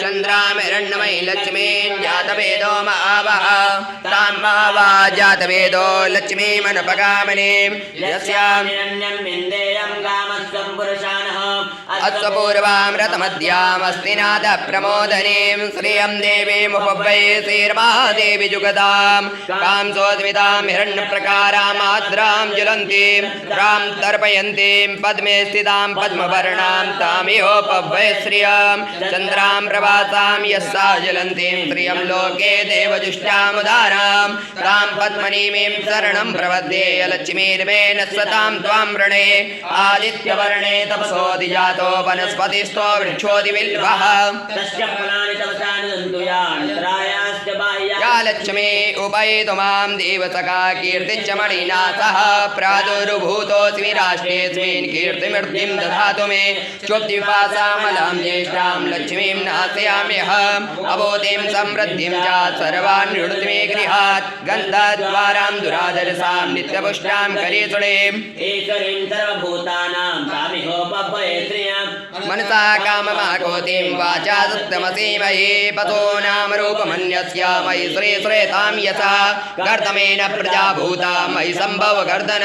चन्द्रामिरण्मयी लक्ष्मी जातवेदो महावः तां महावा जातवेदो लक्ष्मीमनुपगामिनी यस्यां अश्वपूर्वामृतमध्यामस्ति नाथ प्रमोदनीं श्रियं देवीमुपवै श्रीर्महादेवी जुगदां कांसोद्वितां हिरण्यप्रकारामाद्रां ज्वलन्तीं रां तर्पयन्तीं पद्मे स्थितां पद्मवर्णां तामिहोपवै श्रियं चन्द्रां प्रभासां यस्सा ज्वलन्तीं श्रियं लोके देवजुष्टामुदारां तां पद्मनीमीं शरणं प्रपद्ये लक्ष्मीर्मेण स्वतां त्वां वृणे आदित्यवर्णे तपसोऽधिजातो वनस्पतिस्थो वृक्षोऽधिबिल्वः या लक्ष्मी उपैतु मां देवसखा कीर्तिश्च मणिना सह प्रादुर्भूतोऽस्मि राष्ट्रेऽस्मिन् कीर्तिमृद्धिं दधातु मे क्षुब्धिपासामलां ज्येष्ठां लक्ष्मीं नाशयाम्यहम् अबोधिं समृद्धिं च सर्वान् नृणुति मे गृहात् गन्धद्वारां दुरादर्शां नित्यपुष्टां कलेसुणीम् मनसा काममाकोतिं वाचा सत्यमसीमहि पतो नाम रूपमन्यस्य मयि श्री श्रेतां यथा गर्दमेन प्रजाभूता मयि सम्भव गर्दन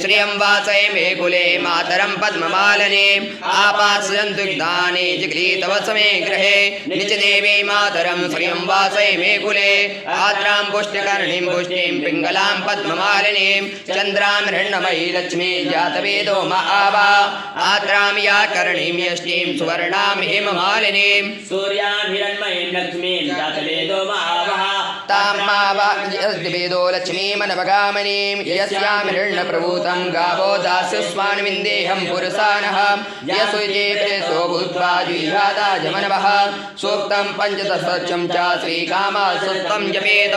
श्रियं वासय मे कुले मातरं पद्ममालने आपासयन्तुग्धानि जिगृहीतवस मे गृहे निजदेवी मातरं श्रियं वासय मे कुले आद्रां पुष्टिकर्णीं पुष्टिं पिङ्गलां पद्ममालिनीं चन्द्रां हिरण्मयी लक्ष्मी जातवेदो महावा आद्रां या कर्णीं यष्टिं सुवर्णां हेममालिनीं सूर्यां हिरण्मयीं लक्ष्मीं जातवेदो महावः तां महावेदो लक्ष्मीमनवगामिनीं यस्यां हिरण्यप्रभूतं गावो दास्यस्मान्विन्देहं पुरुषानः यशुजेतो भूत्वा जुह्यादा जमनवः सूक्तं पञ्चदशं च श्रीकामसूक्तं जपेत।